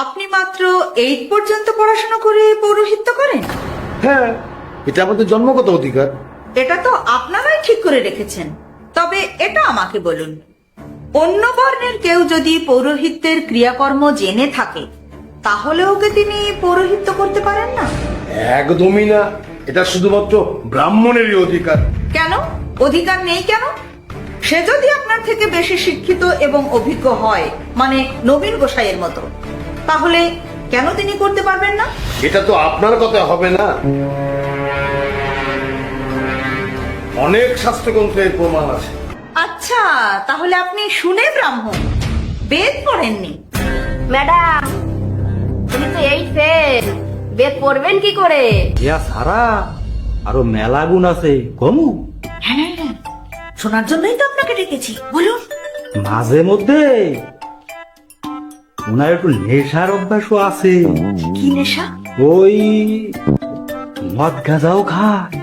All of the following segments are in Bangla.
আপনি মাত্র 8 পর্যন্ত পড়াশোনা করে পৌরোহিত্য করেন? হ্যাঁ, এটা আমাদের জন্মগত অধিকার। এটা তো আপনারাই ঠিক করে রেখেছেন। তবে এটা আমাকে বলুন, অন্য বর্ণের কেউ যদি পৌরোহিত্যের ক্রিয়াকর্ম জেনে থাকে তাহলে ওকে তিনি পৌরোহিত্য করতে পারেন না? একদমই না, এটা শুধুমাত্র ব্রাহ্মণেরই অধিকার। কেন অধিকার নেই কেন? সে যদি আপনার থেকে বেশি শিক্ষিত এবং অভিজ্ঞ হয়, মানে নবীন গোসাইয়ের মতো, তাহলে কেন তিনি করতে পারবেন না? এটা তো আপনার কথা হবে না, অনেক শাস্ত্রগ্রন্থের প্রমাণ আছে। আচ্ছা, তাহলে আপনি শুনে ব্রাহ্মণ, বেদ পড়েননি? ম্যাডাম, তুমি তো 8 ফেল, বেদ পড়বেন কি করে? ইয়া সারা আরো মেলা গুণ আছে কমু। হ্যাঁ, শোনার জন্যই তো আপনাকে ডেকেছি, বলুন। মাঝে মধ্যে ওনার একটু নেশার অভ্যাসও আছে। কি নেশা? ওই মদ গাঁজাও খায়।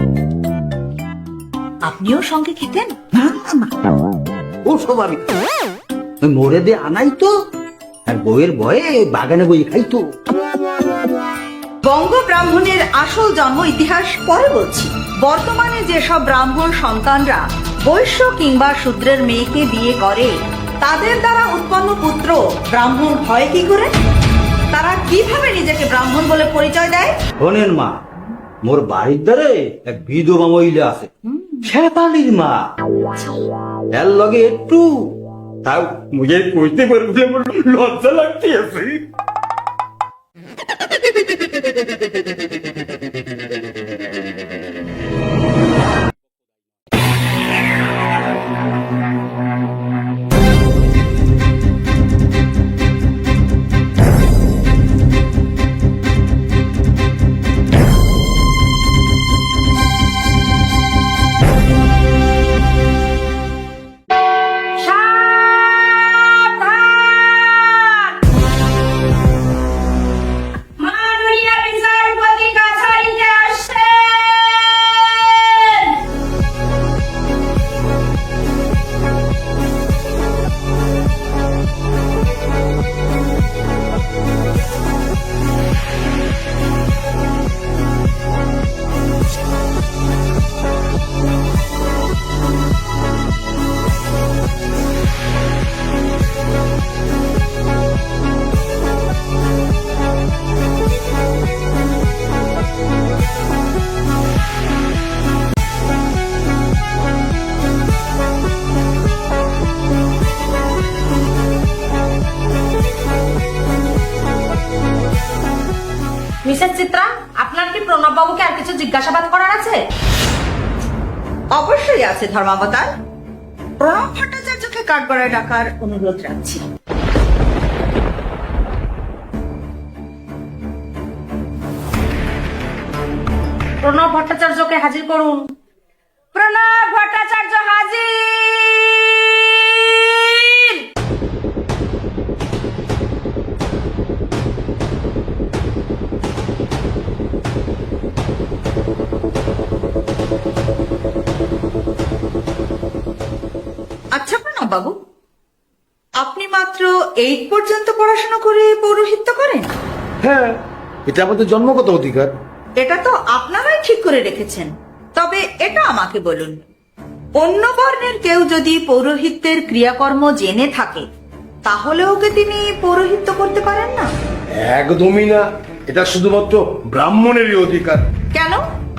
আপনিও সঙ্গে খেতেন? ও সব আমি ওই মোড়ে দিয়ে আনাই তো, আর বইয়ের বয়ে বাগানে বই খাইতো। বঙ্গ ব্রাহ্মণের আসল জন্ম ইতিহাস পরে বলছি। বর্তমানে যেসব ব্রাহ্মণ সন্তানরা বৈশ্য কিংবা শূদ্রের মেয়েকে বিয়ে করে, তাদের দ্বারা উৎপন্ন পুত্র ব্রাহ্মণ হয় কি করে? তারা কিভাবে নিজেকে ব্রাহ্মণ বলে পরিচয় দেয়? শোনেন মা, মোর বাড়ির দ্বারে এক বিধবা মহিলা আছে, শেফালির মা। এর লগে একটু তাও মুঝে কইতে পারবো বলে আমার লজ্জা লাগতে আছে। সাবধান! মাননীয় বিচারপতি কাছারিতে আসছেন। মিসেস চিত্রা, আপনার কি প্রণব বাবুকে আর কিছু জিজ্ঞাসাবাদ করার আছে? অবশ্যই আছে ধর্মাবতার। প্রণব ভট্টাচার্যকে কাঠগড়ায় ডাকার অনুরোধ রাখছি। প্রণব ভট্টাচার্যকে হাজির করুন। প্রণব ভট্টাচার্য হাজির। আচ্ছা প্রণব বাবু, আপনি মাত্র 8 পর্যন্ত পড়াশোনা করে পৌরোহিত্য করেন? হ্যাঁ, এটা আমাদের জন্মগত অধিকার। এটা তো আপনারাই ঠিক করে রেখেছেন। তবে এটা আমাকে বলুন, অন্য বর্ণের কেউ যদি পৌরোহিত্যের ক্রিয়াকর্ম জেনে থাকে তাহলে ওকে তিনি পৌরোহিত্য করতে পারেন না? একদমই না, এটা শুধুমাত্র ব্রাহ্মণেরই অধিকার। কেন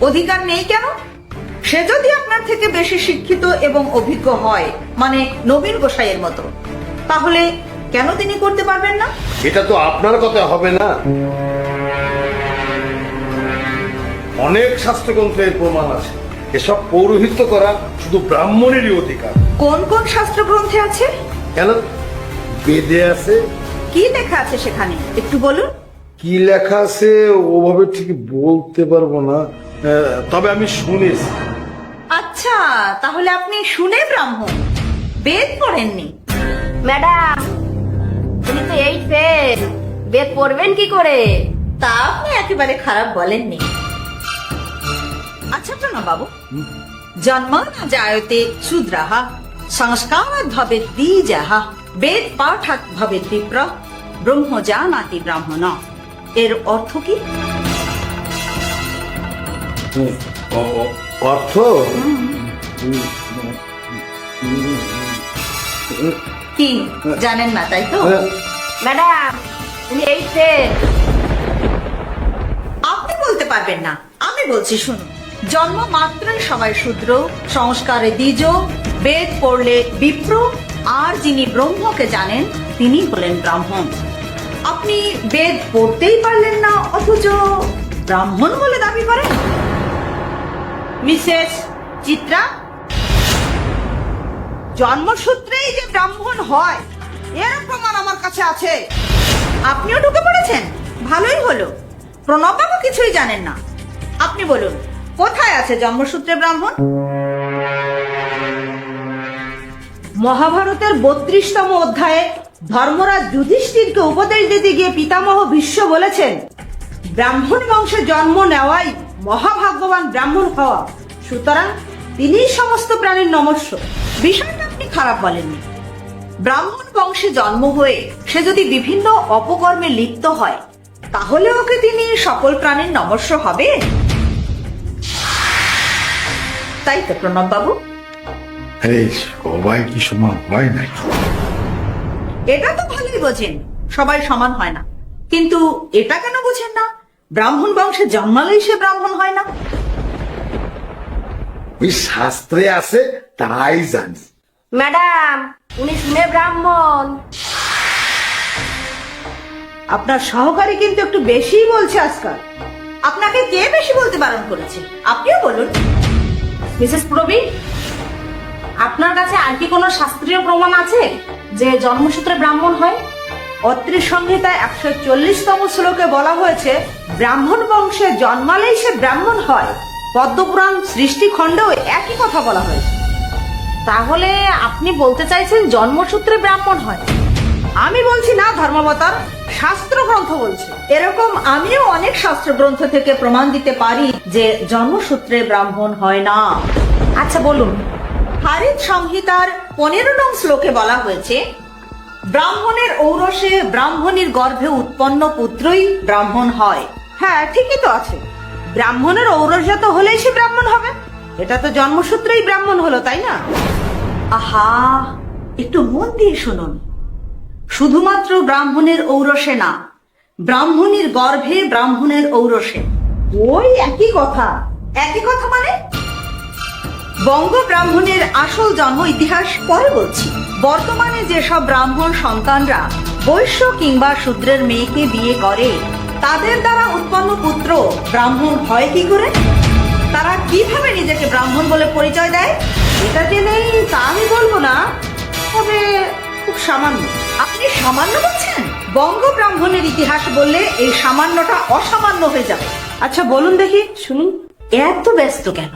অধিকার নেই কেন? সে যদি আপনার থেকে বেশি শিক্ষিত এবং অভিজ্ঞ হয়, মানে নবীন গোসাইয়ের মতো, তাহলে কেন তিনি করতে পারবেন না? এটা তো আপনার কথা হবে না, অনেক শাস্ত্রগ্রন্থের প্রমাণ আছে। এসব পৌরোহিত্য করা শুধু ব্রাহ্মণেরই অধিকার। কোন কোন শাস্ত্র গ্রন্থে আছে? কেন, বেদে আছে। কি লেখা আছে সেখানে একটু বলুন। কি লেখা আছে ওভাবে ঠিক বলতে পারবো না, তবে আমি শুনেছি। আচ্ছা, তাহলে আপনি শুনে ব্রাহ্মণ, বেদ পড়েননি? ম্যাডাম, তুমি তো 8 ফেল, বেদ পড়বেন কি করে? তা আপনি একেবারে খারাপ বলেননি। আচ্ছা প্রণব বাবু, জন্মানা জায়তে শূদ্রাহ সংস্কারাৎ ভবেৎ দ্বিজঃ বেদ পাঠাৎ ভবেৎ বিপ্র ব্রহ্মজানাতি ব্রাহ্মণ। এর অর্থ কি? অর্থ কি জানেন না, তাই তো? ম্যাডাম উনি 8 ফেল। আপনি বলতে পারবেন না, আমি বলছি শুনুন। জন্ম মাত্রই সবাই শূদ্র, সংস্কারে দ্বিজ, বেদ পড়লে বিপ্র, আর যিনি ব্রহ্মকে জানেন তিনি হলেন ব্রাহ্মণ। আপনি বেদ পড়তেই পারলেন না, অথচ ব্রাহ্মণ বলে দাবি করেন। মিসেস চিত্রা, জন্মসূত্রেই যে ব্রাহ্মণ হয় এর প্রমাণ আমার কাছে আছে। আপনিও ঢুকে পড়েছেন, ভালোই হলো। প্রণববাবু কিছুই জানেন না। আপনি বলুন, কোথায় আছে জন্মসূত্রে ব্রাহ্মণ? মহাভারতের 32তম অধ্যায়ে ধর্মরাজ যুধিষ্ঠিরকে উপদেশ দিতে গিয়ে পিতামহ ভীষ্ম বলেছেন, ব্রাহ্মণ বংশে জন্ম নেওয়াই মহাভাগ্যবান ব্রাহ্মণ হওয়া, সুতরাং তিনিই সমস্ত প্রাণীর নমস্য। বিষয়টা আপনি খারাপ বলেননি। ব্রাহ্মণ বংশে জন্ম হয়ে সে যদি বিভিন্ন অপকর্মে লিপ্ত হয়, তাহলে ওকে তিনি সকল প্রাণীর নমস্য হবে। তাই তো প্রণব বাবু? এই সবাই কি সমান হয় নাকি? এটা তো ভালোই বোঝেন, সবাই সমান হয় না, কিন্তু এটা কেন বোঝেন না ব্রাহ্মণ বংশে জন্মালেই সে ব্রাহ্মণ হয় না? ওই শাস্ত্রে আছে তাই জানি। ম্যাডাম উনি শুনে ব্রাহ্মণ। আপনার সহকারী কিন্তু একটু বেশিই বলছে আজকাল। আপনাকে কে বেশি বলতে বারণ করেছে? আপনিও বলুন। মিসেস প্রবীণ, আপনার কাছে আর কি কোনো শাস্ত্রীয় প্রমাণ আছে যে জন্মসূত্রে ব্রাহ্মণ হয়? অত্রি সংহিতায় 140তম শ্লোকে বলা হয়েছে, ব্রাহ্মণ বংশে জন্মালেই সে ব্রাহ্মণ হয়। পদ্মপুরাণ সৃষ্টি খণ্ডেও একই কথা বলা হয়েছে। তাহলে আপনি বলতে চাইছেন জন্মসূত্রে ব্রাহ্মণ হয়? আমি বলছি না ধর্মাবতার, শাস্ত্র গ্রন্থ বলছে। এরকম আমিও অনেক শাস্ত্র গ্রন্থ থেকে প্রমাণ দিতে পারি যে জন্মসূত্রে ব্রাহ্মণ হয় না। আচ্ছা বলুন। হারিত সংহিতার 15 নং শ্লোকে বলা হয়েছে, ব্রাহ্মণের ঔরসে ব্রাহ্মণীর গর্ভে উৎপন্ন পুত্রই ব্রাহ্মণ হয়। হ্যাঁ, ঠিকই তো আছে। ব্রাহ্মণের ঔরসজাত হলেই সে ব্রাহ্মণ হবে। এটা তো জন্মসূত্রেই ব্রাহ্মণ হলো, তাই না? আহা, একটু মন দিয়ে শুনুন। শুধুমাত্র ব্রাহ্মণের ঔরসে না, ব্রাহ্মণীর গর্ভে ব্রাহ্মণের ঔরসে, ওই একই কথা। একই কথা মানে? বঙ্গ ব্রাহ্মণের আসল জন্ম ইতিহাস পরে বলছি। বর্তমানে যেসব ব্রাহ্মণ সন্তানরা বৈশ্য কিংবা শূদ্রের মেয়েকে বিয়ে করে, তাদের দ্বারা উৎপন্ন পুত্র ব্রাহ্মণ হয় কি করে? তারা কিভাবে নিজেকে ব্রাহ্মণ বলে পরিচয় দেয়? এটা জেনেই তা আমি বলবো না, তবে খুব সামান্য। আপনি সামান্য বলছেন? বঙ্গ ব্রাহ্মণের ইতিহাস বললে এই সামান্যটা অসামান্য হয়ে যাবে। আচ্ছা বলুন দেখি, শুনুন। এত ব্যস্ত কেন?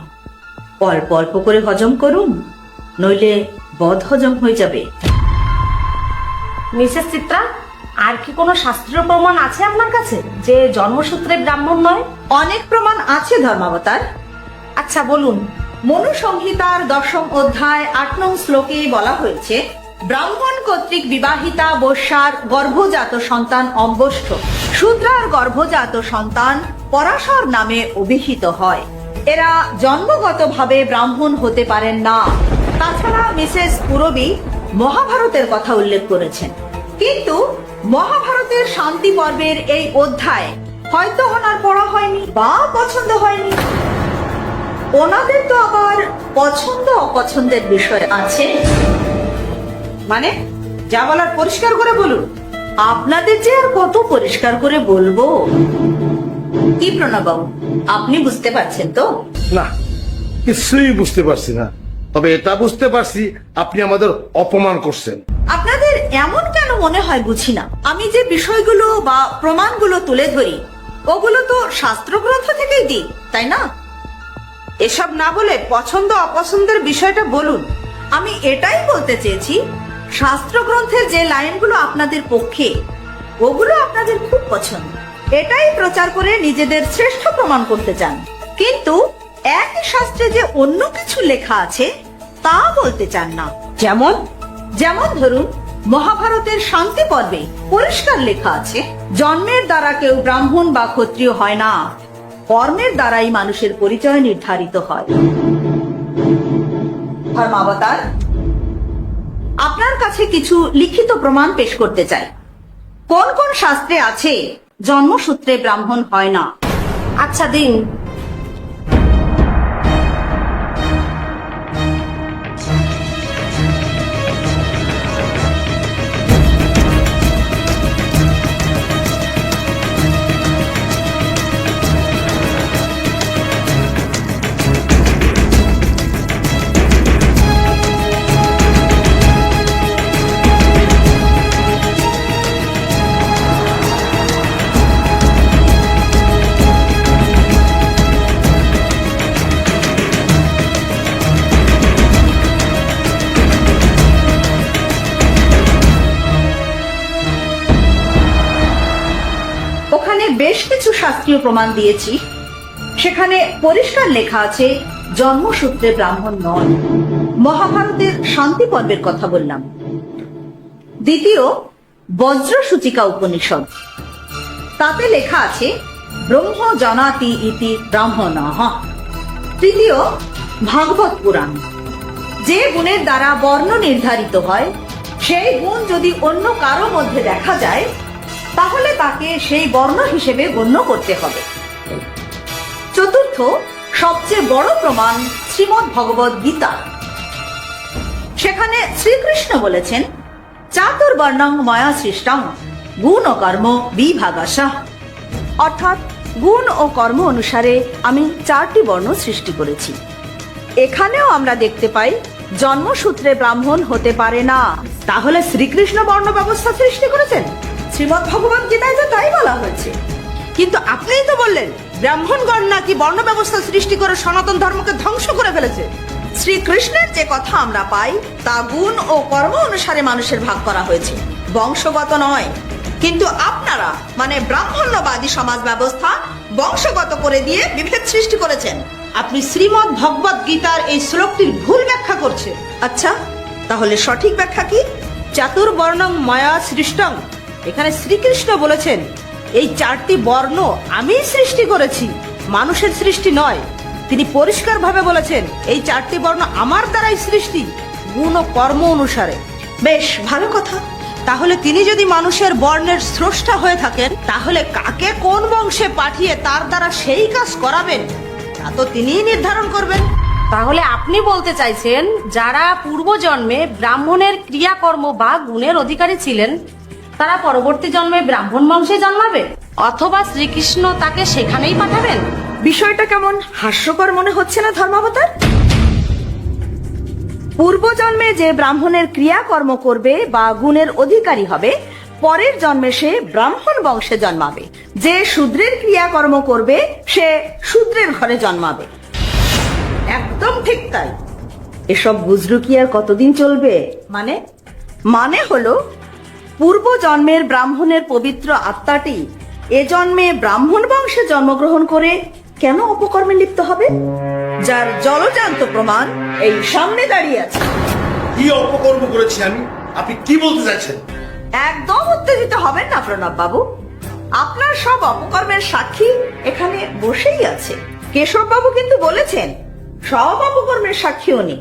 অল্প অল্প করে হজম করুন, নইলে বদ হজম হয়ে যাবে। মিসেস চিত্রা, আর কি কোনো শাস্ত্রীয় প্রমাণ আছে আপনার কাছে যে জন্মসূত্রে ব্রাহ্মণ নয়? অনেক প্রমাণ আছে ধর্মাবতার। আচ্ছা বলুন। মনু সংহিতার 10ম অধ্যায় 8 নং শ্লোকে বলা হয়েছে, ব্রাহ্মণ কর্তৃক বিবাহিতা বৈশ্যার গর্ভজাত সন্তান অম্বষ্ঠ, শূদ্রার গর্ভজাত সন্তান পরাশর নামে অভিহিত হয়। এরা জন্মগতভাবে ব্রাহ্মণ হতে পারেন না। তাছাড়া মিসেস পুরবী মহাভারতের কথা উল্লেখ করেছেন, কিন্তু মহাভারতের শান্তি পর্বের এই অধ্যায় হয়তো ওনার পড়া হয়নি বা পছন্দ হয়নি। ওনাদের তো আবার পছন্দ অপছন্দের বিষয় আছে। মানে যা বলার পরিষ্কার করে বলুন। আপনাদের যে আর কত পরিষ্কার করে বলবো। কি প্রণববাবু, আপনি বুঝতে পারছেন তো? না, কিছুই বুঝতে পারছি না। তবে এটা বুঝতে পারছি আপনি আমাদের অপমান করছেন। আপনাদের এমন কেন মনে হয় বুঝি না। আমি যে বিষয়গুলো বা প্রমাণগুলো তুলে ধরি, ওগুলো তো শাস্ত্রগ্রন্থ থেকেই দিই, তাই না? এসব না বলে পছন্দ অপছন্দের বিষয়টা বলুন। আমি এটাই বলতে চেয়েছি, শাস্ত্রগ্রন্থের যে লাইনগুলো আপনাদের পক্ষে, ওগুলো আপনাদের খুব পছন্দ। এটাই প্রচার করে নিজেদের শ্রেষ্ঠ প্রমাণ করতে চান, কিন্তু একই শাস্ত্রে যে অন্য কিছু লেখা আছে তা বলতে চান না। যেমন যেমন ধরুন, মহাভারতের শান্তি পর্বে পরিষ্কার লেখা আছে, জন্মের দ্বারা কেউ ব্রাহ্মণ বা ক্ষত্রিয় হয় না, কর্মের দ্বারাই মানুষের পরিচয় নির্ধারিত হয়। ধর্মাবতার, আপনার কাছে কিছু লিখিত প্রমাণ পেশ করতে চাই। কোন কোন শাস্ত্রে আছে জন্মসূত্রে ব্রাহ্মণ হয় না? আচ্ছা দিন। ওখানে বেশ কিছু শাস্ত্রীয় প্রমাণ দিয়েছি, সেখানে পরিষ্কার লেখা আছে জন্মসূত্রে ব্রাহ্মণ নয়। মহাভারতের শান্তি পর্বের কথা বললাম। দ্বিতীয়, বজ্রসূচিকা উপনিষদ, তাতে লেখা আছে ব্রহ্ম জনাতি ইতি ব্রাহ্মণঃ। তৃতীয়, ভাগবত পুরাণ, যে গুণের দ্বারা বর্ণ নির্ধারিত হয় সেই গুণ যদি অন্য কারো মধ্যে দেখা যায় তাহলে তাকে সেই বর্ণ হিসেবে গণ্য করতে হবে। চতুর্থ, সবচেয়ে বড় প্রমাণ শ্রীমদ্ ভগবদ গীতা, সেখানে শ্রীকৃষ্ণ বলেছেন চাতুর্বর্ণং ময়া সৃষ্টং গুণ ও কর্ম বিভাগাশঃ, অর্থাৎ গুণ ও কর্ম অনুসারে আমি 4টি বর্ণ সৃষ্টি করেছি। এখানেও আমরা দেখতে পাই জন্মসূত্রে ব্রাহ্মণ হতে পারে না। তাহলে শ্রীকৃষ্ণ বর্ণ ব্যবস্থা সৃষ্টি করেছেন? শ্রীমদ্ ভগবদ গীতায় তো তাই বলা হয়েছে। কিন্তু আপনিই তো বললেন ব্রাহ্মণগণ নাকি বর্ণ ব্যবস্থা সৃষ্টি করে সনাতন ধর্মকে ধ্বংস করে ফেলেছে। শ্রীকৃষ্ণের যে কথা আমরা পাই তা গুণ ও কর্ম অনুসারে মানুষের ভাগ করা হয়েছে, বংশগত নয়। কিন্তু আপনারা মানে ব্রাহ্মণ্যবাদী সমাজ ব্যবস্থা বংশগত করে দিয়ে বিভেদ সৃষ্টি করেছেন। আপনি শ্রীমদ্ ভগবদ গীতার এই শ্লোকটির ভুল ব্যাখ্যা করছে। আচ্ছা, তাহলে সঠিক ব্যাখ্যা কি? চাতুর্বর্ণং ময়া সৃষ্টং, এখানে শ্রীকৃষ্ণ বলেছেন এই 4টি বর্ণ আমিই সৃষ্টি করেছি, মানুষের সৃষ্টি নয়। তিনি পরিষ্কারভাবে বলেছেন এই 4টি বর্ণ আমার দ্বারাই সৃষ্টি, গুণ ও কর্ম অনুসারে। বেশ ভালো কথা। তাহলে তিনি যদি মানুষের বর্ণের স্রষ্টা হয়ে থাকেন, তাহলে কাকে কোন বংশে পাঠিয়ে তার দ্বারা সেই কাজ করাবেন তা তো তিনিই নির্ধারণ করবেন। তাহলে আপনি বলতে চাইছেন যারা পূর্বজন্মে ব্রাহ্মণের ক্রিয়াকর্ম বা গুণের অধিকারী ছিলেন তারা পরবর্তী জন্মে ব্রাহ্মণ বংশে জন্মাবে, অথবা শ্রীকৃষ্ণ তাকে সেখানেই পাঠাবেন? বিষয়টা কেমন হাস্যকর মনে হচ্ছে না ধর্মাবতার? পূর্বজন্মে যে ব্রাহ্মণের ক্রিয়াকর্ম করবে বা গুণের অধিকারী হবে, পরের জন্মে সে ব্রাহ্মণ বংশে জন্মাবে। যে শূদ্রের ক্রিয়াকর্ম করবে সে শূদ্রের ঘরে জন্মাবে। একদম ঠিক তাই। এসব বুঝরু কি আর কতদিন চলবে? মানে হলো পূর্ব জন্মের ব্রাহ্মণের পবিত্র আত্মাটি এ জন্মে ব্রাহ্মণ বংশে জন্মগ্রহণ করে কেন অপকর্মে লিপ্ত হবে, যার জলজান্ত প্রমাণ এই সামনে দাঁড়িয়ে আছে। কি অপকর্ম করেছি আমি? আপনি কি বলতে চাইছেন? একদম উত্তেজিত হবেন না প্রণব বাবু, আপনার সব অপকর্মের সাক্ষী এখানে বসেই আছে। কেশব বাবু কিন্তু বলেছেন সব অপকর্মের সাক্ষী উনি।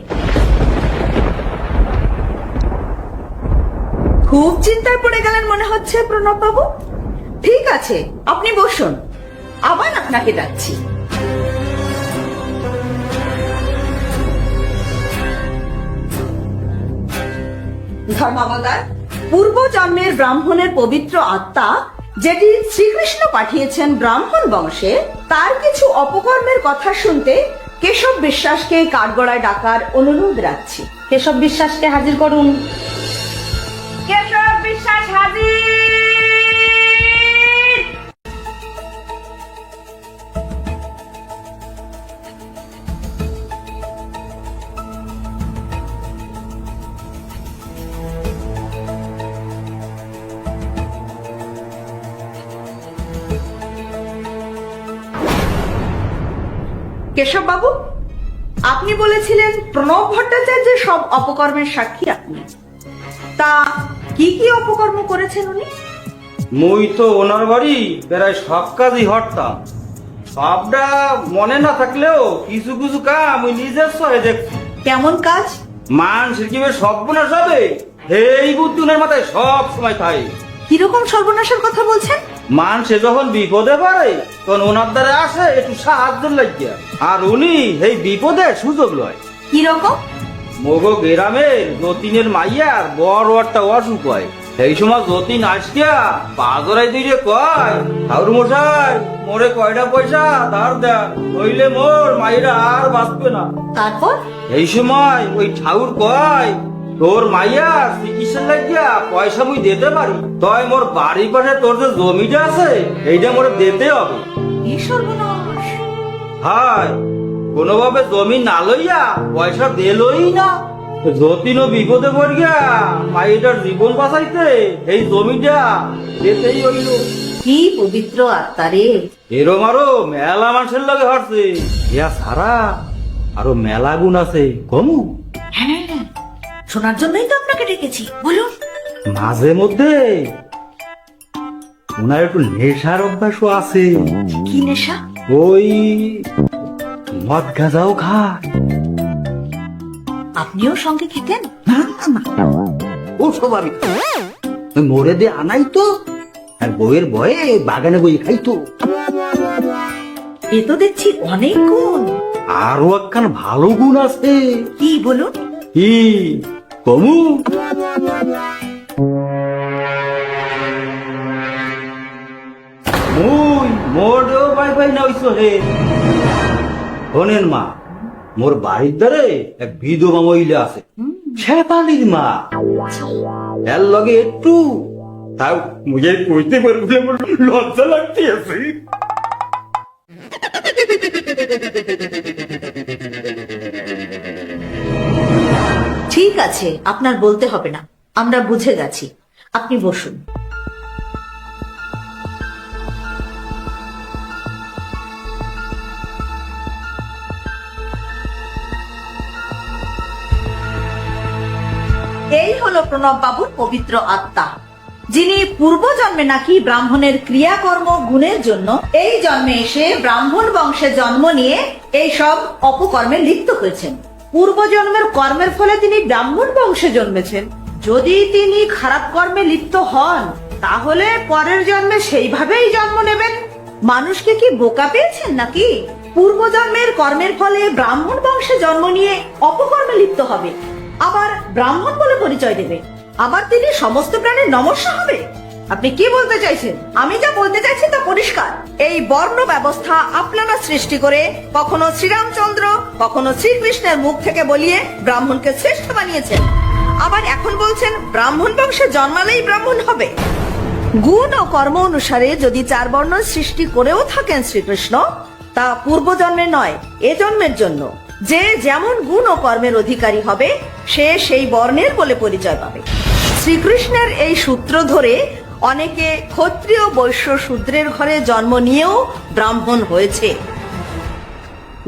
খুব চিন্তায় পড়ে গেলেন মনে হচ্ছে প্রণব বাবু। ঠিক আছে, আপনি বসুন, আবার আপনাকে ডাকছি। ধর্মাবতার, পূর্ব জন্মের ব্রাহ্মণের পবিত্র আত্মা যেটি শ্রীকৃষ্ণ পাঠিয়েছেন ব্রাহ্মণ বংশে, তার কিছু অপকর্মের কথা শুনতে কেশব বিশ্বাসকে কাঠগড়ায় ডাকার অনুরোধ রাখছি। কেশব বিশ্বাসকে হাজির করুন। কেশব বিশ্বাস হাজির। কেশব বাবু, আপনি বলেছিলেন প্রণব ভট্টাচার্যের সব অপকর্মের সাক্ষী আপনি, তা কি কি অপকর্ম করেছেন উনি? মুই তো ওনার বাড়ি প্রায় সব কাজই হরতাম, সবটা মনে না থাকলেও কিছু কিছু কাম ওই নিজের সহে দেখছি। কেমন কাজ? মানুষের কিভাবে সর্বনাশ হবে এই বুদ্ধি ওনার মাথায় সব সময় থাকে। কিরকম সর্বনাশের কথা বলছেন? মানুষে যখন বিপদে পড়ে তখন ওনার দ্বারা আসে একটু সাহায্য লাগিয়া, আর উনি এই বিপদে সুযোগ লয়। কিরকম? মগো গ্রামের যতীনের মাইয়ার বড় একটা অসুখ হয়। সেই সময় যতীন আসকিয়া বাজারাই দিলে কয়, ঠাকুর মশাই মোরে কয়টা পয়সা ধার দেন, নইলে মোর মাইরা আর বাঁচবে না। তারপর? এই সময় ওই ঠাকুর কয়, তোর মাইয়া চিকিৎসা লাগিয়া পয়সা মুই দিতে পারি, তয় মোর বাড়ির পাশে তোর যে জমিটা আছে এইটা মোরে দিতে হবে। কি সর্বনাশ! হায়, কোনোভাবে জমি না লইয়া পয়সা দিলই না। যতীনও বিপদে পড় গিয়া মাইটার জীবন বাঁচাইতে এই জমিটা দিতেই হইল। কি পবিত্র আত্মা রে! এরম আরো মেলা মানুষের লগে হচ্ছে, ইয়া সারা আরো মেলা গুণ আছে কমু। হ্যাঁ, শোনার জন্যই তো আপনাকে ডেকেছি, বলুন। মাঝে মধ্যে ওনার একটু নেশার অভ্যাসও আছে। কি নেশা? ওই মদ গাঁজাও খায়। আপনিও সঙ্গে খেতেন? না না, ও সব আমি মোড়ে দিয়ে আনাই তো, আর বইয়ের বয়ে বাগানে বই খাইতো। এ তো দেখছি অনেক গুণ। আরো একখান ভালো গুণ আছে। কি বলুন? কি কমু? মুই মোড়েও পাই পাই না হইছো হে। শোনেন মা, মোর বাড়ির দ্বারে এক বিধবা মহিলা আছে, শেফালির মা। এর লগে একটু তাও মুঝে কইতে পারবো বলে মোর লজ্জা লাগতে আছে। ঠিক আছে, আপনার বলতে হবে না, আমরা বুঝে গেছি। আপনি বসুন। এই হলো প্রণব বাবুর পবিত্র আত্মা, যিনি পূর্বজন্মে নাকি ব্রাহ্মণের ক্রিয়াকর্ম গুণের জন্য এই জন্মে এসে ব্রাহ্মণ বংশে জন্ম নিয়ে এই সব অপকর্মে লিপ্ত হয়েছেন। পূর্বজন্মের কর্মের ফলে তিনি ব্রাহ্মণ বংশে জন্মেছেন। যদি তিনি খারাপ কর্মে লিপ্ত হন, তাহলে পরের জন্মে সেইভাবেই জন্ম নেবেন। মানুষকে কি বোকা পেয়েছেন নাকি? পূর্বজন্মের কর্মের ফলে ব্রাহ্মণ বংশে জন্ম নিয়ে অপকর্মে লিপ্ত হবে, আবার ব্রাহ্মণ বলে পরিচয় দেবে, আবার তিনি সমস্ত প্রাণের নমস্য হবে। আপনি কি বলতে চাইছেন? আমি যা বলতে চাইছি তা পরিষ্কার। এই বর্ণ ব্যবস্থা আপনারা সৃষ্টি করে কখনো শ্রীরামচন্দ্র, কখনো শ্রীকৃষ্ণের মুখ থেকে বলিয়ে ব্রাহ্মণকে শ্রেষ্ঠ বানিয়েছেন, আবার এখন বলছেন ব্রাহ্মণ বংশে জন্মালেই ব্রাহ্মণ হবে। গুণ ও কর্ম অনুসারে যদি 4 বর্ণ সৃষ্টি করেও থাকেন শ্রীকৃষ্ণ, তা পূর্বজন্মের নয়, এ জন্মের জন্য। যে যেমন গুণ ও কর্মের অধিকারী হবে, সে সেই বর্ণের বলে পরিচয় পাবে। শ্রীকৃষ্ণের এই সূত্র ধরে অনেকে ক্ষত্রিয়, বৈশ্য, শূদ্রের ঘরে জন্ম নিয়েও ব্রাহ্মণ হয়েছে।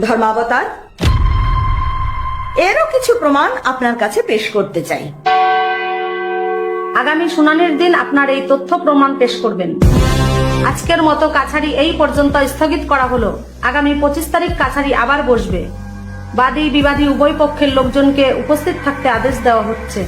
ধর্মাবতার, এরও কিছু প্রমাণ আপনার কাছে পেশ করতে চাই। আগামী শুনানির দিন আপনার এই তথ্য প্রমাণ পেশ করবেন। আজকের মতো কাছারি এই পর্যন্ত স্থগিত করা হলো। আগামী 25 তারিখ কাছারি আবার বসবে। বাদী বিবাদী উভয় পক্ষের লোকজনকে উপস্থিত থাকতে আদেশ দেওয়া হচ্ছে।